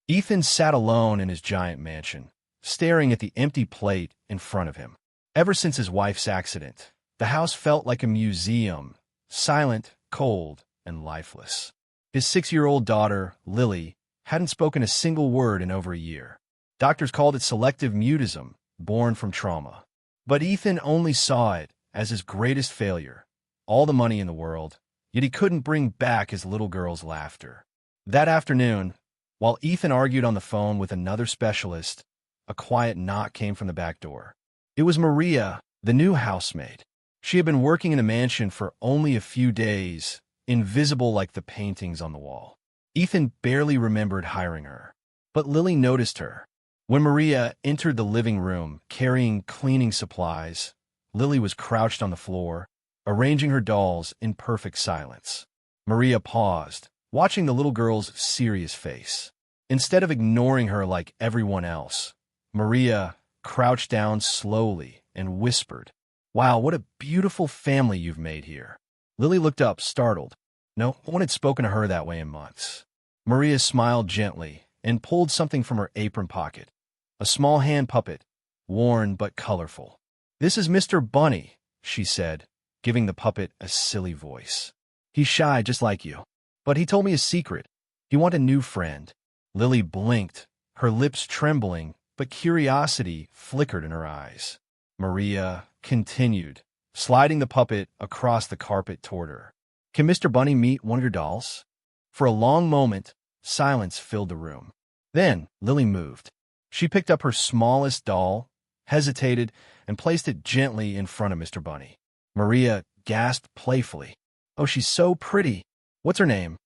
Ethan sat alone in his giant mansion, staring at the empty plate in front of him. Ever since his wife's accident, the house felt like a museum, silent, cold, and lifeless. His 6-year-old daughter, Lily, hadn't spoken a single word in over a year. Doctors called it selective mutism, born from trauma. But Ethan only saw it as his greatest failure. All the money in the world, yet he couldn't bring back his little girl's laughter. That afternoon, while Ethan argued on the phone with another specialist, a quiet knock came from the back door. It was Maria, the new housemaid. She had been working in the mansion for only a few days, invisible like the paintings on the wall. Ethan barely remembered hiring her, but Lily noticed her. When Maria entered the living room carrying cleaning supplies, Lily was crouched on the floor, arranging her dolls in perfect silence. Maria paused, watching the little girl's serious face. Instead of ignoring her like everyone else, Maria crouched down slowly and whispered, "Wow, what a beautiful family you've made here." Lily looked up, startled. No one had spoken to her that way in months. Maria smiled gently and pulled something from her apron pocket. A small hand puppet, worn but colorful. "This is Mr. Bunny," she said, giving the puppet a silly voice. "He's shy just like you. But he told me a secret. He wants a new friend." Lily blinked, her lips trembling, but curiosity flickered in her eyes. Maria continued, sliding the puppet across the carpet toward her. "Can Mr. Bunny meet one of your dolls?" For a long moment, silence filled the room. Then Lily moved. She picked up her smallest doll, hesitated, and placed it gently in front of Mr. Bunny. Maria gasped playfully, "Oh, she's so pretty. What's her name?"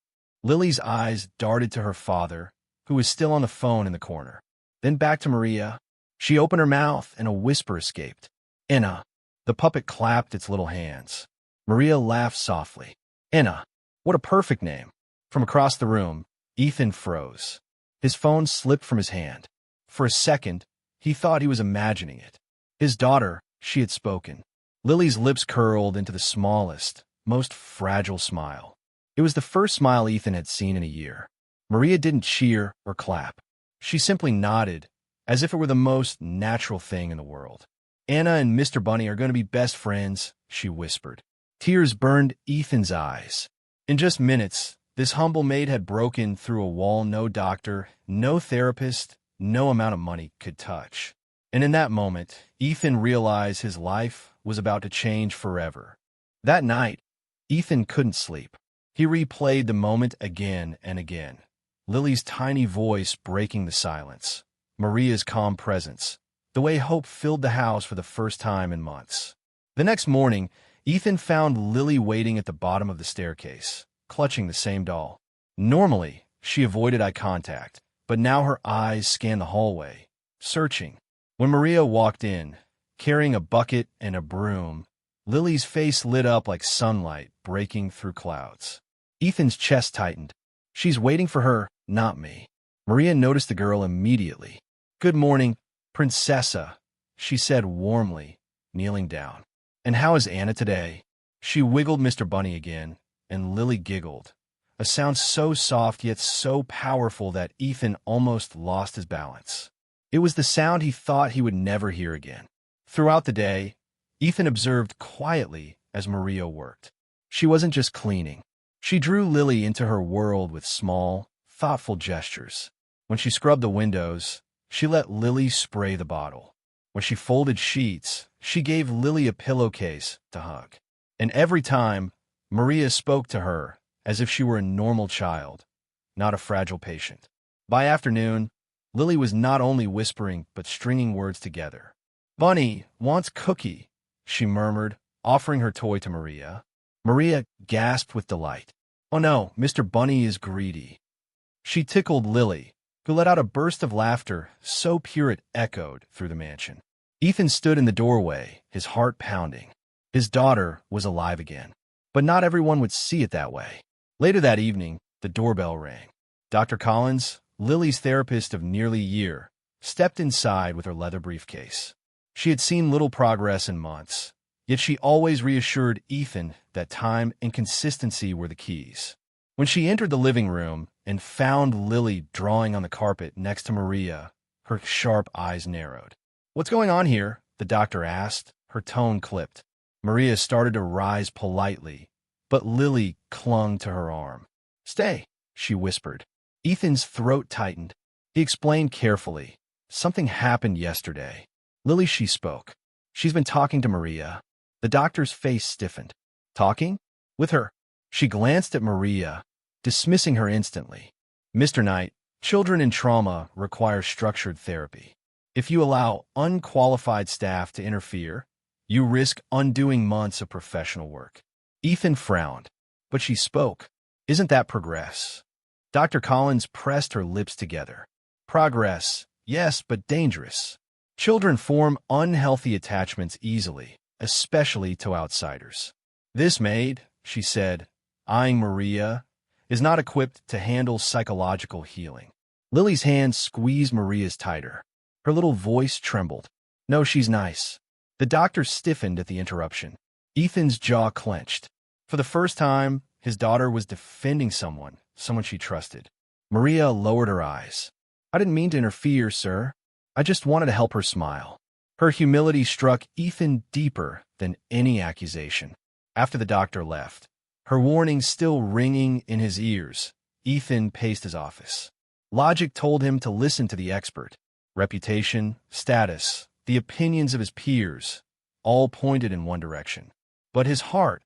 Lily's eyes darted to her father, who was still on the phone in the corner. Then back to Maria. She opened her mouth and a whisper escaped. "Enna." The puppet clapped its little hands. Maria laughed softly. "Enna, what a perfect name." From across the room, Ethan froze. His phone slipped from his hand. For a second, he thought he was imagining it. His daughter, she had spoken. Lily's lips curled into the smallest, most fragile smile. It was the first smile Ethan had seen in a year. Maria didn't cheer or clap. She simply nodded, as if it were the most natural thing in the world. "Anna and Mr. Bunny are going to be best friends," she whispered. Tears burned Ethan's eyes. In just minutes, this humble maid had broken through a wall no doctor, no therapist, no amount of money could touch. And in that moment, Ethan realized his life was about to change forever. That night, Ethan couldn't sleep. He replayed the moment again and again. Lily's tiny voice breaking the silence. Maria's calm presence. The way hope filled the house for the first time in months. The next morning, Ethan found Lily waiting at the bottom of the staircase, clutching the same doll. Normally, she avoided eye contact, but now her eyes scanned the hallway, searching. When Maria walked in, carrying a bucket and a broom, Lily's face lit up like sunlight breaking through clouds. Ethan's chest tightened. "She's waiting for her, not me." Maria noticed the girl immediately. "Good morning, Princessa," she said warmly, kneeling down. "And how is Anna today?" She wiggled Mr. Bunny again, and Lily giggled, a sound so soft yet so powerful that Ethan almost lost his balance. It was the sound he thought he would never hear again. Throughout the day, Ethan observed quietly as Maria worked. She wasn't just cleaning. She drew Lily into her world with small, thoughtful gestures. When she scrubbed the windows, she let Lily spray the bottle. When she folded sheets, she gave Lily a pillowcase to hug. And every time, Maria spoke to her as if she were a normal child, not a fragile patient. By afternoon, Lily was not only whispering but stringing words together. "Bunny wants cookie," she murmured, offering her toy to Maria. Maria gasped with delight. "Oh no, Mr. Bunny is greedy." She tickled Lily, who let out a burst of laughter so pure it echoed through the mansion. Ethan stood in the doorway, his heart pounding. His daughter was alive again. But not everyone would see it that way. Later that evening, the doorbell rang. Dr. Collins, Lily's therapist of nearly a year, stepped inside with her leather briefcase. She had seen little progress in months, yet she always reassured Ethan that time and consistency were the keys. When she entered the living room and found Lily drawing on the carpet next to Maria, her sharp eyes narrowed. "What's going on here?" the doctor asked, her tone clipped. Maria started to rise politely, but Lily clung to her arm. "Stay," she whispered. Ethan's throat tightened. He explained carefully. "Something happened yesterday." "Lily," she spoke. "She's been talking to Maria." The doctor's face stiffened. "Talking? With her?" She glanced at Maria, dismissing her instantly. "Mr. Knight, children in trauma require structured therapy. If you allow unqualified staff to interfere, you risk undoing months of professional work." Ethan frowned, but she spoke. "Isn't that progress?" Dr. Collins pressed her lips together. "Progress, yes, but dangerous. Children form unhealthy attachments easily, especially to outsiders. This maid," she said, eyeing Maria, "is not equipped to handle psychological healing." Lily's hand squeezed Maria's tighter. Her little voice trembled. "No, she's nice." The doctor stiffened at the interruption. Ethan's jaw clenched. For the first time, his daughter was defending someone she trusted. Maria lowered her eyes. "I didn't mean to interfere, sir. I just wanted to help her smile." Her humility struck Ethan deeper than any accusation. After the doctor left, her warning still ringing in his ears, Ethan paced his office. Logic told him to listen to the expert. Reputation, status, the opinions of his peers, all pointed in one direction. But his heart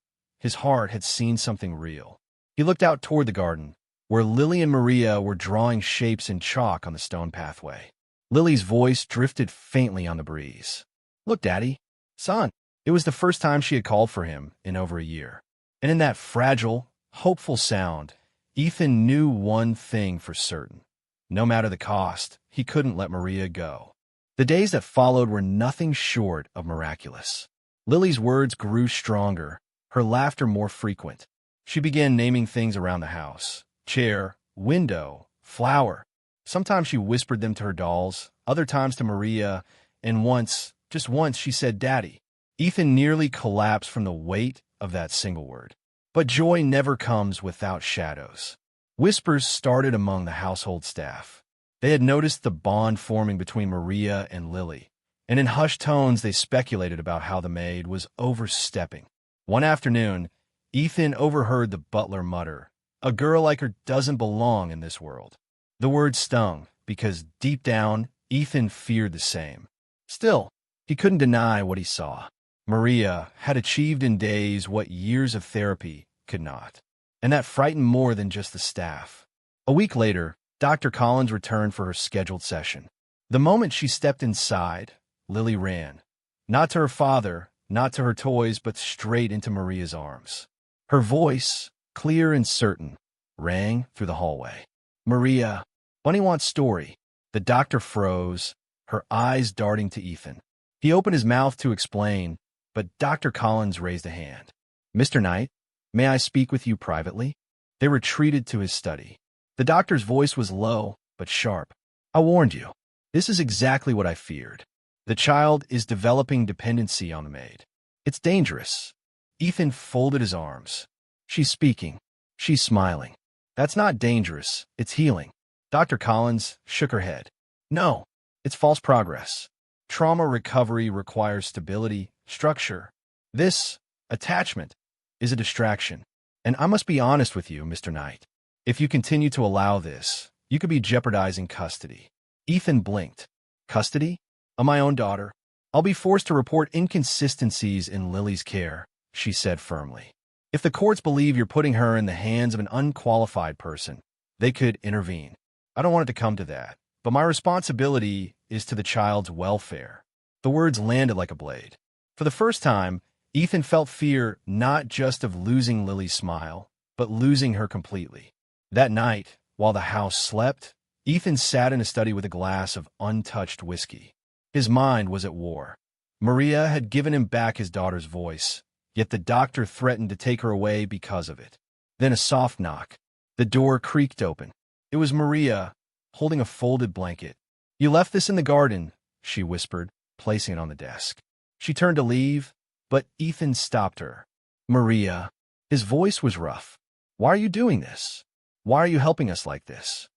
had seen something real. He looked out toward the garden, where Lily and Maria were drawing shapes in chalk on the stone pathway. Lily's voice drifted faintly on the breeze. "Look, Daddy. Son." It was the first time she had called for him in over a year. And in that fragile, hopeful sound, Ethan knew one thing for certain. No matter the cost, he couldn't let Maria go. The days that followed were nothing short of miraculous. Lily's words grew stronger, her laughter more frequent. She began naming things around the house: chair, window, flower. Sometimes she whispered them to her dolls, other times to Maria, and once, just once, she said, "Daddy." Ethan nearly collapsed from the weight of that single word. But joy never comes without shadows. Whispers started among the household staff. They had noticed the bond forming between Maria and Lily, and in hushed tones they speculated about how the maid was overstepping. One afternoon, Ethan overheard the butler mutter, "A girl like her doesn't belong in this world." The word stung, because deep down, Ethan feared the same. Still, he couldn't deny what he saw. Maria had achieved in days what years of therapy could not, and that frightened more than just the staff. A week later, Dr. Collins returned for her scheduled session. The moment she stepped inside, Lily ran. Not to her father, not to her toys, but straight into Maria's arms. Her voice, clear and certain, rang through the hallway. "Maria, Bunny wants story." The doctor froze, her eyes darting to Ethan. He opened his mouth to explain, but Dr. Collins raised a hand. "Mr. Knight, may I speak with you privately?" They retreated to his study. The doctor's voice was low, but sharp. "I warned you. This is exactly what I feared. The child is developing dependency on the maid. It's dangerous." Ethan folded his arms. "She's speaking. She's smiling. That's not dangerous. It's healing." Dr. Collins shook her head. "No, it's false progress. Trauma recovery requires stability, structure. This attachment is a distraction. And I must be honest with you, Mr. Knight. If you continue to allow this, you could be jeopardizing custody." Ethan blinked. "Custody? Of my own daughter? I'll be forced to report inconsistencies in Lily's care," she said firmly. "If the courts believe you're putting her in the hands of an unqualified person, they could intervene. I don't want it to come to that, but my responsibility is to the child's welfare." The words landed like a blade. For the first time, Ethan felt fear not just of losing Lily's smile, but losing her completely. That night, while the house slept, Ethan sat in a study with a glass of untouched whiskey. His mind was at war. Maria had given him back his daughter's voice, yet the doctor threatened to take her away because of it. Then a soft knock. The door creaked open. It was Maria, holding a folded blanket. "You left this in the garden," she whispered, placing it on the desk. She turned to leave, but Ethan stopped her. "Maria." His voice was rough. "Why are you doing this?" Why are you helping us like this?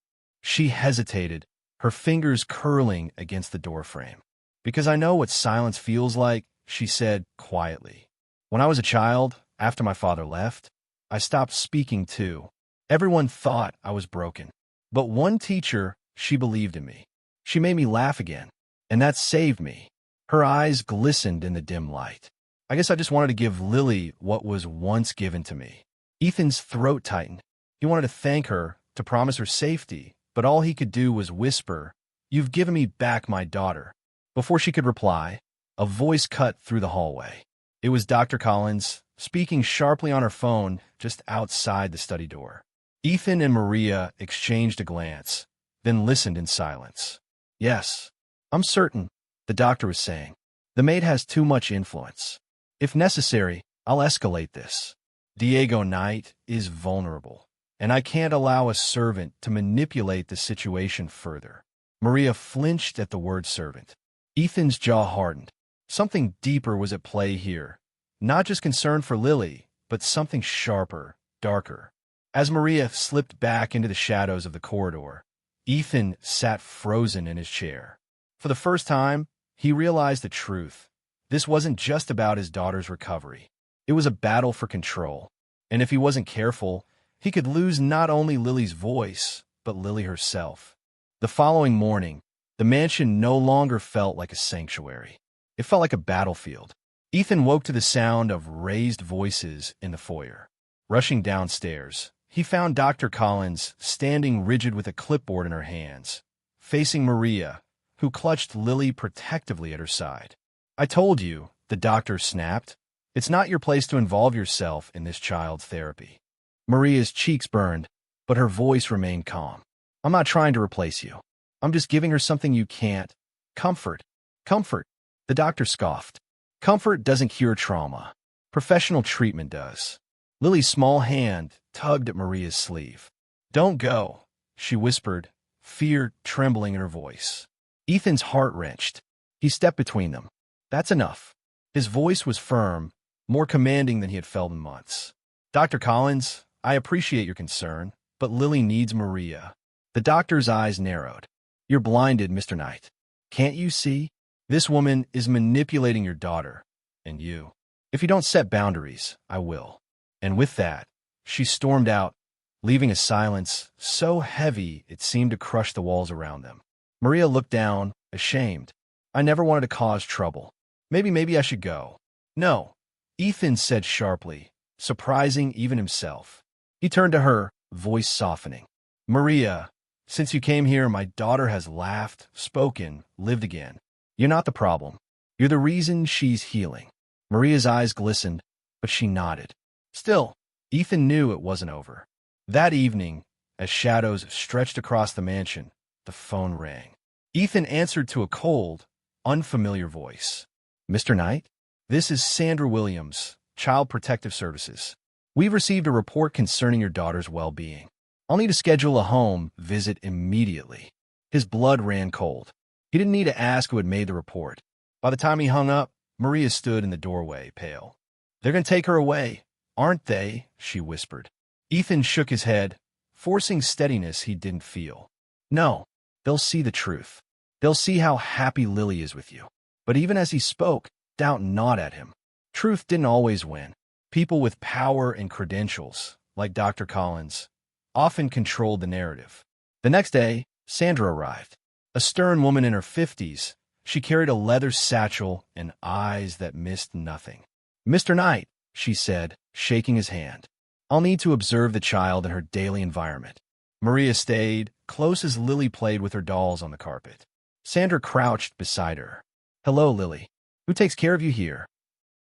She hesitated, her fingers curling against the doorframe. Because I know what silence feels like, she said quietly. When I was a child, after my father left, I stopped speaking too. Everyone thought I was broken. But one teacher, she believed in me. She made me laugh again, and that saved me. Her eyes glistened in the dim light. I guess I just wanted to give Lily what was once given to me. Ethan's throat tightened. He wanted to thank her, to promise her safety, but all he could do was whisper, "You've given me back my daughter." Before she could reply, a voice cut through the hallway. It was Dr. Collins, speaking sharply on her phone just outside the study door. Ethan and Maria exchanged a glance, then listened in silence. "Yes, I'm certain," the doctor was saying. "The maid has too much influence. If necessary, I'll escalate this. Diego Knight is vulnerable, and I can't allow a servant to manipulate the situation further." Maria flinched at the word servant. Ethan's jaw hardened. Something deeper was at play here. Not just concern for Lily, but something sharper, darker. As Maria slipped back into the shadows of the corridor, Ethan sat frozen in his chair. For the first time, he realized the truth. This wasn't just about his daughter's recovery. It was a battle for control. And if he wasn't careful, he could lose not only Lily's voice, but Lily herself. The following morning, the mansion no longer felt like a sanctuary. It felt like a battlefield. Ethan woke to the sound of raised voices in the foyer. Rushing downstairs, he found Dr. Collins standing rigid with a clipboard in her hands, facing Maria, who clutched Lily protectively at her side. "I told you," the doctor snapped. "It's not your place to involve yourself in this child's therapy." Maria's cheeks burned, but her voice remained calm. "I'm not trying to replace you. I'm just giving her something you can't. Comfort. Comfort." The doctor scoffed. "Comfort doesn't cure trauma. Professional treatment does." Lily's small hand tugged at Maria's sleeve. "Don't go," she whispered, fear trembling in her voice. Ethan's heart wrenched. He stepped between them. "That's enough." His voice was firm, more commanding than he had felt in months. "Dr. Collins, I appreciate your concern, but Lily needs Maria." The doctor's eyes narrowed. "You're blinded, Mr. Knight. Can't you see? This woman is manipulating your daughter, and you. If you don't set boundaries, I will." And with that, she stormed out, leaving a silence so heavy it seemed to crush the walls around them. Maria looked down, ashamed. "I never wanted to cause trouble. Maybe I should go." "No," Ethan said sharply, surprising even himself. He turned to her, voice softening. "Maria, since you came here, my daughter has laughed, spoken, lived again. You're not the problem. You're the reason she's healing." Maria's eyes glistened, but she nodded. Still, Ethan knew it wasn't over. That evening, as shadows stretched across the mansion, the phone rang. Ethan answered to a cold, unfamiliar voice. "Mr. Knight? This is Sandra Williams, Child Protective Services. We've received a report concerning your daughter's well-being. I'll need to schedule a home visit immediately." His blood ran cold. He didn't need to ask who had made the report. By the time he hung up, Maria stood in the doorway, pale. "They're going to take her away, aren't they?" she whispered. Ethan shook his head, forcing steadiness he didn't feel. "No, they'll see the truth. They'll see how happy Lily is with you." But even as he spoke, doubt gnawed at him. Truth didn't always win. People with power and credentials, like Dr. Collins, often controlled the narrative. The next day, Sandra arrived. A stern woman in her 50s, she carried a leather satchel and eyes that missed nothing. "Mr. Knight," she said, shaking his hand. "I'll need to observe the child in her daily environment." Maria stayed, close as Lily played with her dolls on the carpet. Sandra crouched beside her. "Hello, Lily. Who takes care of you here?"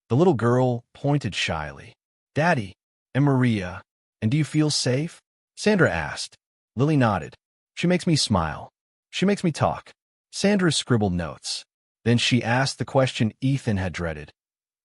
The little girl pointed shyly. "Daddy and Maria. And do you feel safe?" Sandra asked. Lily nodded. "She makes me smile. She makes me talk." Sandra scribbled notes. Then she asked the question Ethan had dreaded.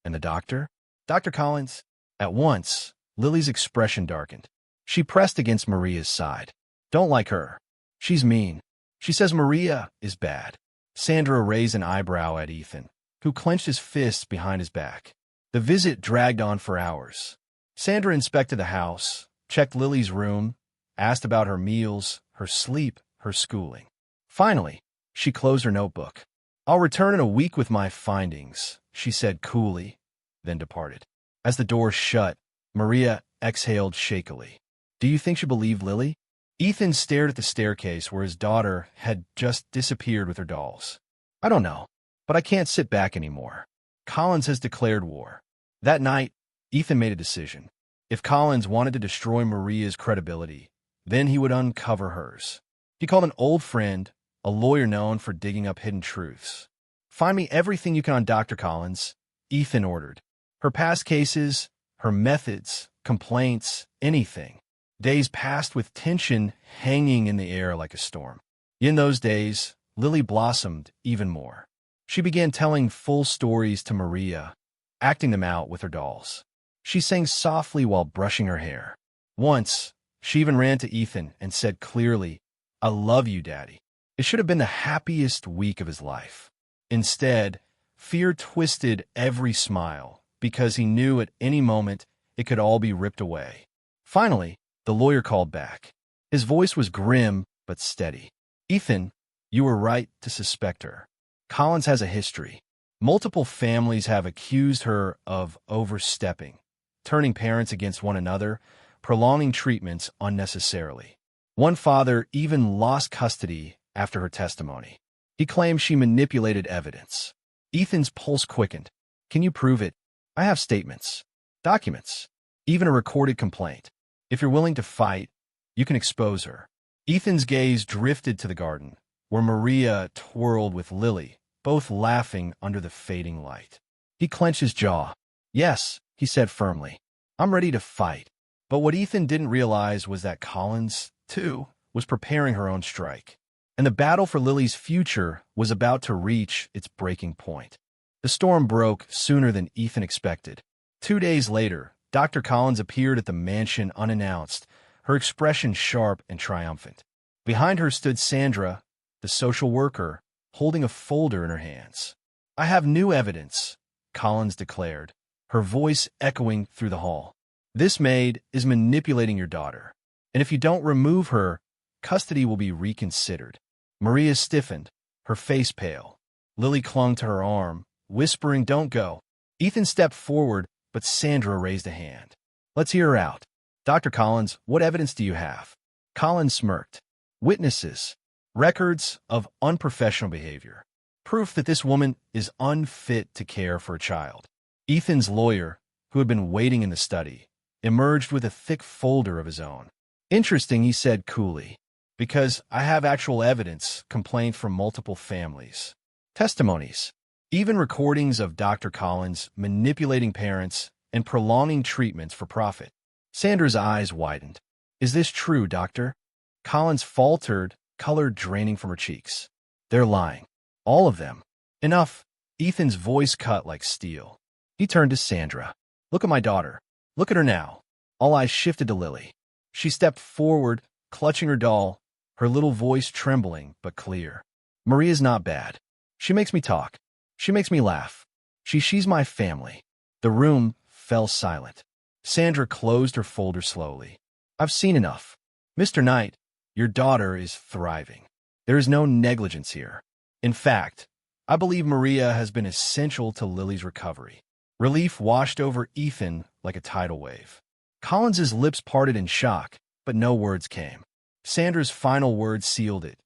"And the doctor?" "Dr. Collins." At once, Lily's expression darkened. She pressed against Maria's side. "Don't like her. She's mean. She says Maria is bad." Sandra raised an eyebrow at Ethan, who clenched his fists behind his back. The visit dragged on for hours. Sandra inspected the house, checked Lily's room, asked about her meals, her sleep, her schooling. Finally, she closed her notebook. "I'll return in a week with my findings," she said coolly, then departed. As the door shut, Maria exhaled shakily. "Do you think she believed Lily?" Ethan stared at the staircase where his daughter had just disappeared with her dolls. "I don't know, but I can't sit back anymore. Collins has declared war." That night, Ethan made a decision. If Collins wanted to destroy Maria's credibility, then he would uncover hers. He called an old friend, a lawyer known for digging up hidden truths. "Find me everything you can on Dr. Collins," Ethan ordered. "Her past cases, her methods, complaints, anything." Days passed with tension hanging in the air like a storm. In those days, Lily blossomed even more. She began telling full stories to Maria, acting them out with her dolls. She sang softly while brushing her hair. Once, she even ran to Ethan and said clearly, "I love you, Daddy." It should have been the happiest week of his life. Instead, fear twisted every smile because he knew at any moment it could all be ripped away. Finally, the lawyer called back. His voice was grim but steady. "Ethan, you were right to suspect her. Collins has a history. Multiple families have accused her of overstepping, turning parents against one another, prolonging treatments unnecessarily. One father even lost custody after her testimony. He claimed she manipulated evidence." Ethan's pulse quickened. "Can you prove it?" "I have statements, documents, even a recorded complaint. If you're willing to fight, you can expose her." Ethan's gaze drifted to the garden, where Maria twirled with Lily, both laughing under the fading light. He clenched his jaw. "Yes," he said firmly, "I'm ready to fight." But what Ethan didn't realize was that Collins, too, was preparing her own strike. And the battle for Lily's future was about to reach its breaking point. The storm broke sooner than Ethan expected. 2 days later, Dr. Collins appeared at the mansion unannounced, her expression sharp and triumphant. Behind her stood Sandra, the social worker, holding a folder in her hands. "I have new evidence," Collins declared, her voice echoing through the hall. "This maid is manipulating your daughter, and if you don't remove her, custody will be reconsidered." Maria stiffened, her face pale. Lily clung to her arm, whispering, "Don't go." Ethan stepped forward, but Sandra raised a hand. "Let's hear her out. Dr. Collins, what evidence do you have?" Collins smirked. "Witnesses, records of unprofessional behavior, proof that this woman is unfit to care for a child." Ethan's lawyer, who had been waiting in the study, emerged with a thick folder of his own. "Interesting," he said coolly, "because I have actual evidence, complaints from multiple families, testimonies, even recordings of Dr. Collins manipulating parents and prolonging treatments for profit." Sandra's eyes widened. "Is this true, doctor?" Collins faltered, color draining from her cheeks. "They're lying. All of them." "Enough." Ethan's voice cut like steel. He turned to Sandra. "Look at my daughter. Look at her now." All eyes shifted to Lily. She stepped forward, clutching her doll, her little voice trembling but clear. "Maria's not bad. She makes me talk. She makes me laugh. She's my family." The room fell silent. Sandra closed her folder slowly. "I've seen enough. Mr. Knight, your daughter is thriving. There is no negligence here. In fact, I believe Maria has been essential to Lily's recovery." Relief washed over Ethan like a tidal wave. Collins's lips parted in shock, but no words came. Sandra's final words sealed it.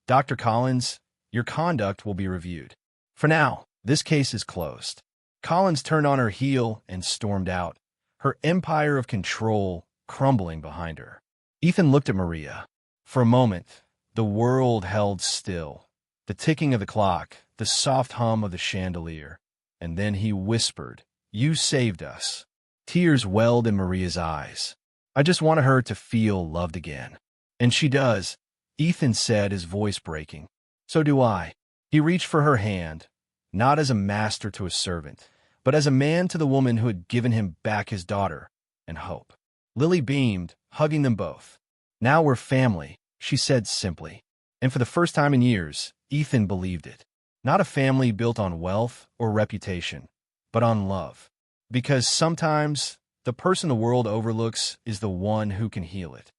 "Dr. Collins, your conduct will be reviewed. For now, this case is closed." Collins turned on her heel and stormed out, her empire of control crumbling behind her. Ethan looked at Maria. For a moment, the world held still, the ticking of the clock, the soft hum of the chandelier, and then he whispered, "You saved us." Tears welled in Maria's eyes. "I just wanted her to feel loved again." "And she does," Ethan said, his voice breaking. "So do I." He reached for her hand, not as a master to a servant, but as a man to the woman who had given him back his daughter and hope. Lily beamed, hugging them both. "Now we're family," she said simply. And for the first time in years, Ethan believed it. Not a family built on wealth or reputation, but on love. Because sometimes the person the world overlooks is the one who can heal it.